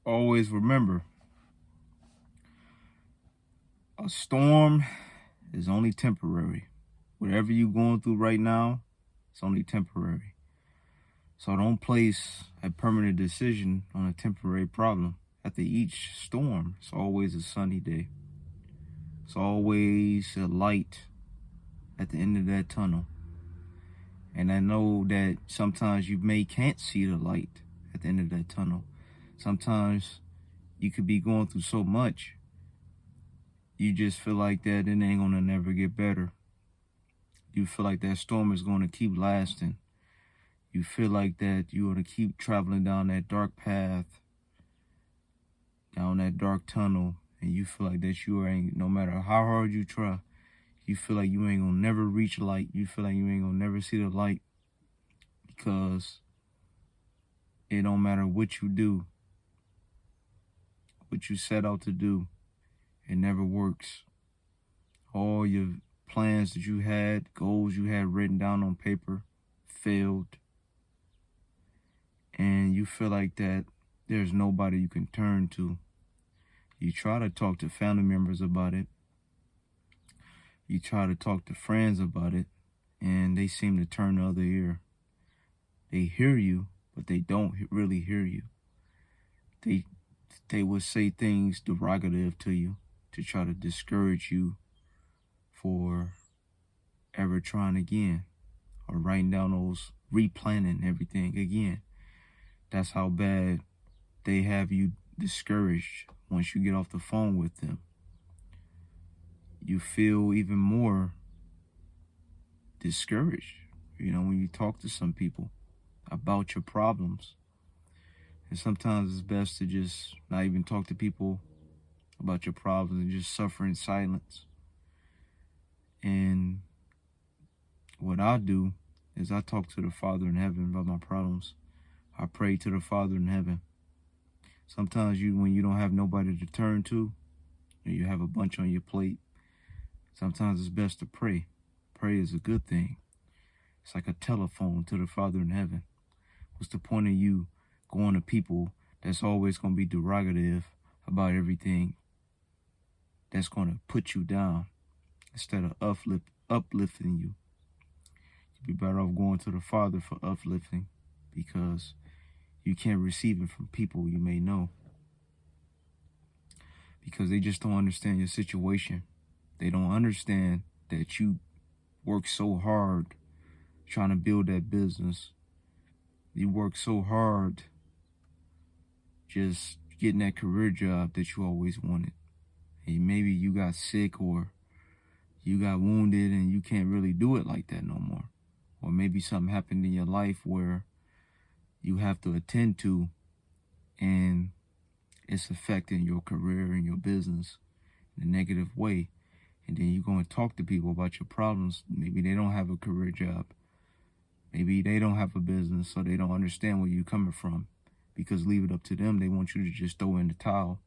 always remember, a storm is only temporary. Whatever you're going through right now, it's only temporary. So don't place a permanent decision on a temporary problem. After each storm, it's always a sunny day. It's always a light at the end of that tunnel. And I know that sometimes you can't see the light at the end of that tunnel. Sometimes you could be going through so much, you just feel like that it ain't gonna never get better. You feel like that storm is gonna keep lasting. You feel like that you're gonna keep traveling down that dark path, down that dark tunnel, and you feel like that you ain't, no matter how hard you try, you feel like you ain't gonna never reach light. You feel like you ain't gonna never see the light, because it don't matter what you do, what you set out to do, it never works. All your plans that you had, goals you had written down on paper, failed. And you feel like that there's nobody you can turn to. You try to talk to family members about it. You try to talk to friends about it, and they seem to turn the other ear. They hear you, but they don't really hear you. They will say things derogative to you to try to discourage you for ever trying again, or writing down those, replanning everything again. That's how bad they have you discouraged. Once you get off the phone with them, you feel even more discouraged, when you talk to some people about your problems. And sometimes it's best to just not even talk to people about your problems and just suffer in silence. And what I do is I talk to the Father in heaven about my problems. I pray to the Father in heaven. Sometimes when you don't have nobody to turn to, and you have a bunch on your plate, sometimes it's best to pray. Pray is a good thing. It's like a telephone to the Father in heaven. What's the point of you going to people that's always going to be derogative about everything, that's going to put you down instead of uplifting you? You'd be better off going to the Father for uplifting, because you can't receive it from people you may know, because they just don't understand your situation. They don't understand that you work so hard trying to build that business. You work so hard just getting that career job that you always wanted. And maybe you got sick, or you got wounded and you can't really do it like that no more. Or maybe something happened in your life where you have to attend to, and it's affecting your career and your business in a negative way. And then you go and talk to people about your problems. Maybe they don't have a career job. Maybe they don't have a business, so they don't understand where you're coming from. Because leave it up to them, they want you to just throw in the towel.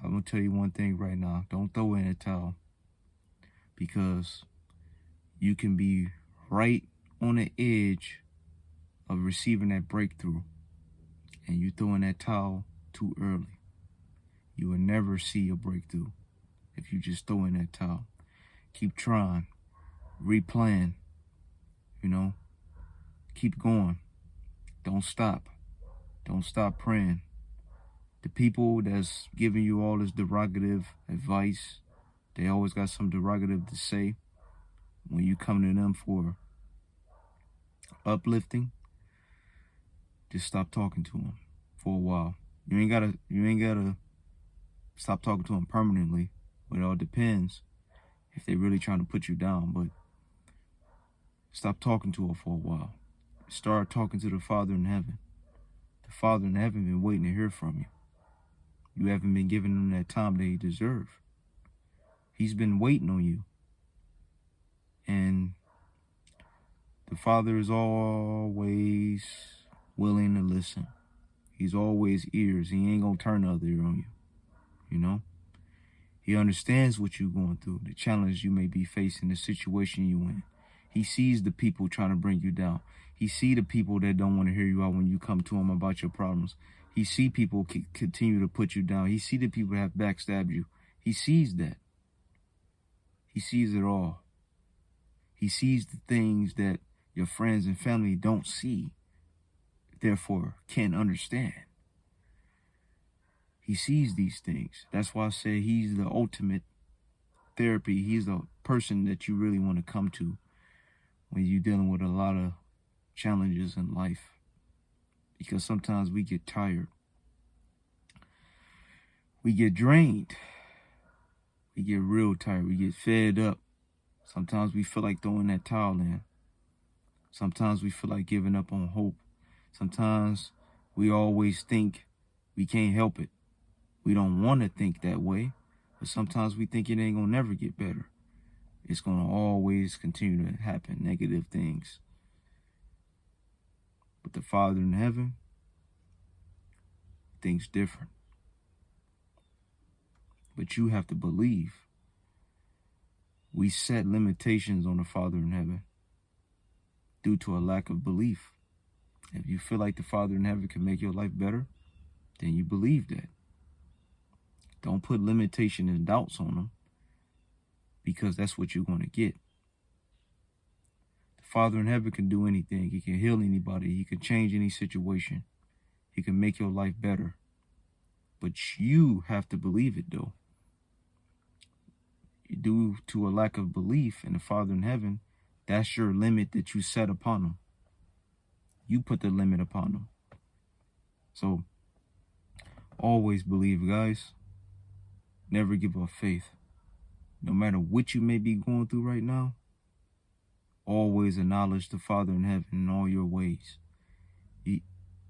I'm going to tell you one thing right now. Don't throw in the towel. Because you can be right on the edge of receiving that breakthrough, and you throw in that towel too early. You will never see a breakthrough if you just throw in that towel. Keep trying. Replan. Keep going. Don't stop. Don't stop praying. The people that's giving you all this derogative advice, they always got some derogative to say. When you come to them for uplifting, just stop talking to them for a while. You ain't gotta stop talking to them permanently, but it all depends if they really trying to put you down. But stop talking to them for a while. Start talking to the Father in heaven. The Father in heaven been waiting to hear from you. You haven't been giving him that time that he deserves. He's been waiting on you. And the Father is always willing to listen. He's always ears. He ain't gonna turn the other ear on you. He understands what you're going through, the challenge you may be facing, the situation you in. He sees the people trying to bring you down. He sees the people that don't want to hear you out when you come to him about your problems. He see people continue to put you down. He see the people that have backstabbed you. He sees that. He sees it all. He sees the things that your friends and family don't see, therefore can't understand. He sees these things. That's why I say he's the ultimate therapy. He's the person that you really want to come to when you're dealing with a lot of challenges in life. Because sometimes we get tired. We get drained. We get real tired. We get fed up. Sometimes we feel like throwing that towel in. Sometimes we feel like giving up on hope. Sometimes we always think we can't help it. We don't want to think that way, but sometimes we think it ain't gonna never get better. It's gonna always continue to happen, negative things. But the Father in heaven thinks different. But you have to believe. We set limitations on the Father in heaven due to a lack of belief. If you feel like the Father in heaven can make your life better, then you believe that. Don't put limitation and doubts on them, because that's what you're going to get. The Father in heaven can do anything. He can heal anybody. He can change any situation. He can make your life better. But you have to believe it, though. Due to a lack of belief in the Father in heaven, that's your limit that you set upon him. You put the limit upon him. So, always believe, guys. Never give up faith. No matter what you may be going through right now, always acknowledge the Father in heaven in all your ways. You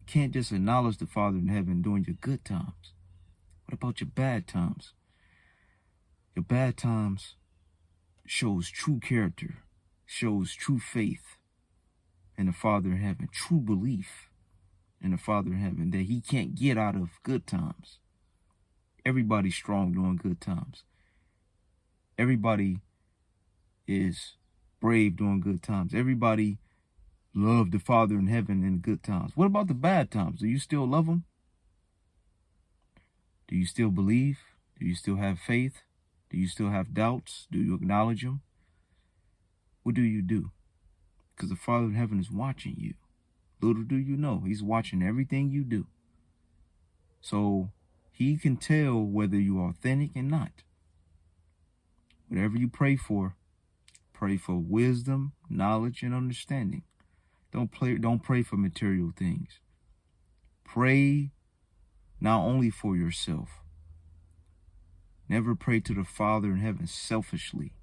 can't just acknowledge the Father in heaven during your good times. What about your bad times? Your bad times shows true character, shows true faith in the Father in heaven, true belief in the Father in heaven that he can't get out of good times. Everybody's strong during good times. Everybody is brave during good times. Everybody loved the Father in heaven in good times. What about the bad times? Do you still love him? Do you still believe? Do you still have faith? Do you still have doubts? Do you acknowledge him? What do you do? Because the Father in heaven is watching you. Little do you know, he's watching everything you do. So he can tell whether you're authentic and not. Whatever you pray for wisdom, knowledge, and understanding. Don't pray for material things. Pray not only for yourself. Never pray to the Father in heaven selfishly.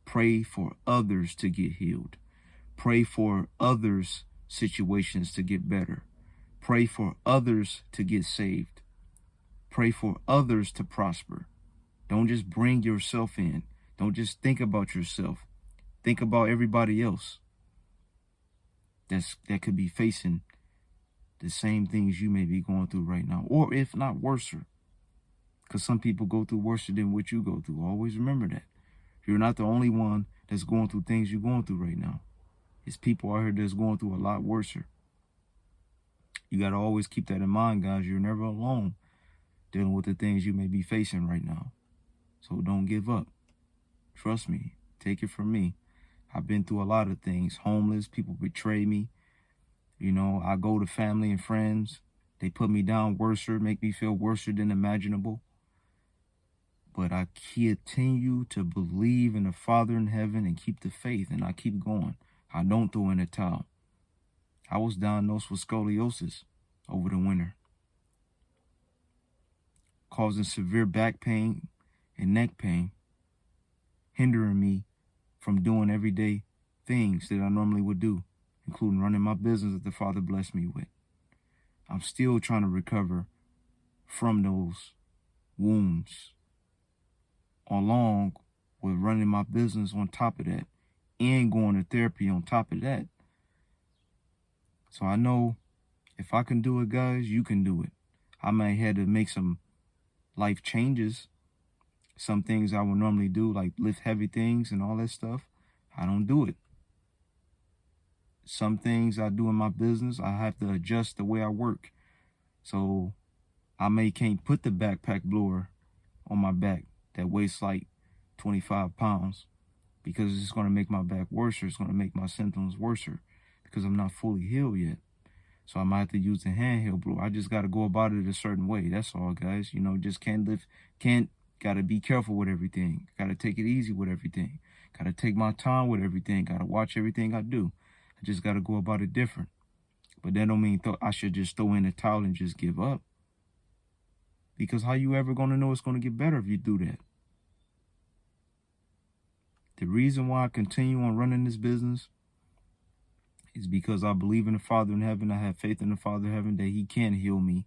Pray for others to get healed. Pray for others' situations to get better. Pray for others to get saved. Pray for others to prosper. Don't just bring yourself in. Don't just think about yourself. Think about everybody else that could be facing the same things you may be going through right now, or if not worse. Because some people go through worse than what you go through. Always remember that. You're not the only one that's going through things you're going through right now. It's people out here that's going through a lot worse. You got to always keep that in mind, guys. You're never alone dealing with the things you may be facing right now. So don't give up. Trust me. Take it from me. I've been through a lot of things. Homeless, people betray me. You know, I go to family and friends. They put me down worser, make me feel worse than imaginable. But I continue to believe in the Father in heaven and keep the faith, and I keep going. I don't throw in a towel. I was diagnosed with scoliosis over the winter, causing severe back pain and neck pain, hindering me from doing everyday things that I normally would do, including running my business that the Father blessed me with. I'm still trying to recover from those wounds, along with running my business on top of that and going to therapy on top of that. So I know if I can do it, guys, you can do it. I may have to make some life changes. Some things I would normally do, like lift heavy things and all that stuff, I don't do it. Some things I do in my business, I have to adjust the way I work. So I can't put the backpack blower on my back that weighs like 25 pounds because it's going to make my back worse. It's going to make my symptoms worse because I'm not fully healed yet. So I might have to use the handheld blower. I just got to go about it a certain way. That's all, guys. You know, just got to be careful with everything. Got to take it easy with everything. Got to take my time with everything. Got to watch everything I do. I just got to go about it different. But that don't mean I should just throw in the towel and just give up. Because how you ever going to know it's going to get better if you do that? The reason why I continue on running this business is because I believe in the Father in heaven. I have faith in the Father in heaven that he can heal me